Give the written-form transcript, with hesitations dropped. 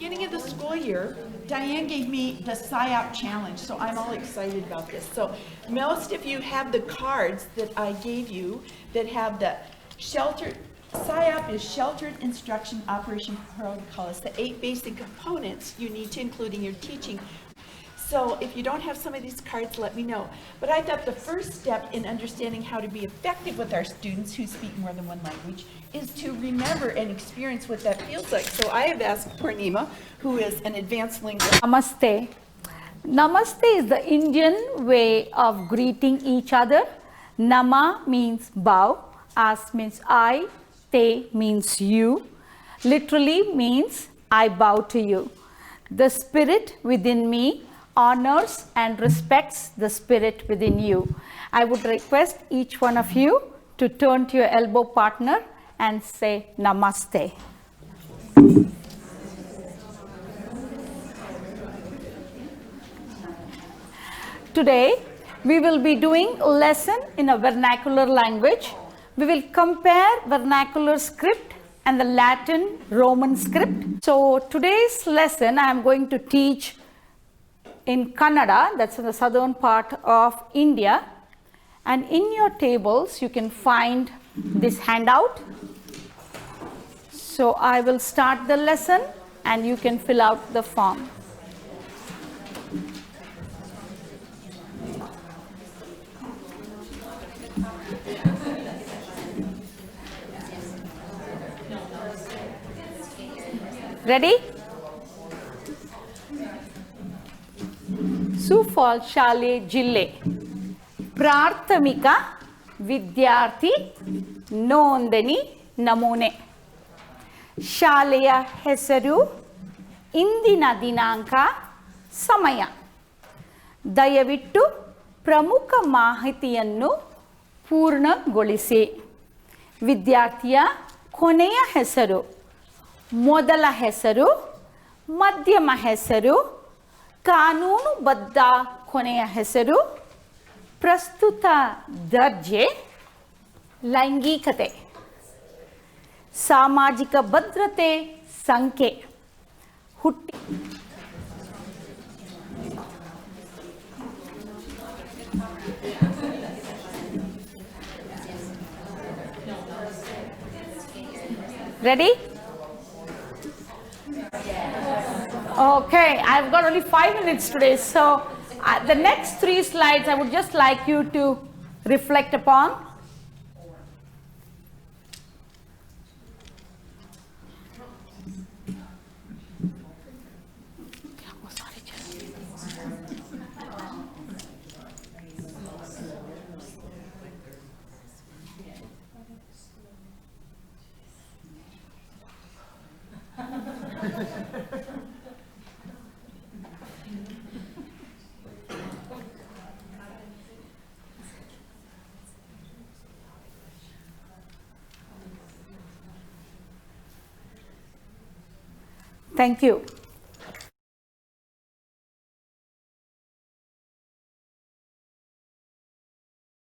beginning of the school year, Diane gave me the SIOP challenge, so I'm all excited about this. So most of you have the cards that I gave you that have the sheltered, SIOP is Sheltered Instruction Operation Protocol. It's the 8 basic components you need to include in your teaching. So if you don't have some of these cards, let me know. But I thought the first step in understanding how to be effective with our students who speak more than one language is to remember and experience what that feels like. So I have asked Purnima, who is an advanced linguist. Namaste. Namaste is the Indian way of greeting each other. Nama means bow, as means I, te means you. Literally means I bow to you. The spirit within me honors and respects the spirit within you. I would request each one of you to turn to your elbow partner and say Namaste. Today, we will be doing a lesson in a vernacular language. We will compare vernacular script and the Latin Roman script. So today's lesson I am going to teach in Kannada, that's in the southern part of India. And in your tables, you can find this handout. So I will start the lesson and you can fill out the form. Ready? ಸುಫಾಲ್ ಶಾಲೆ ಜಿಲ್ಲೆ ಪ್ರಾಥಮಿಕ ವಿದ್ಯಾರ್ಥಿ ನೋಂದಣಿ ನಮೂನೆ ಶಾಲೆಯ ಹೆಸರು ಇಂದಿನ ದಿನಾಂಕ ಸಮಯ ದಯವಿಟ್ಟು ಪ್ರಮುಖ ಮಾಹಿತಿಯನ್ನು ಪೂರ್ಣಗೊಳಿಸಿ ವಿದ್ಯಾರ್ಥಿಯ ಕೊನೆಯ ಹೆಸರು ಮೊದಲ ಹೆಸರು ಮಧ್ಯಮ ಹೆಸರು ಕಾನೂನುಬದ್ಧ ಕೊನೆಯ ಹೆಸರು ಪ್ರಸ್ತುತ ದರ್ಜೆ ಲೈಂಗಿಕತೆ ಸಾಮಾಜಿಕ ಭದ್ರತೆ ಸಂಖ್ಯೆ ಹುಟ್ಟಿ Ready? Okay, I've got only 5 minutes today, so the next 3 slides I would just like you to reflect upon. Thank you.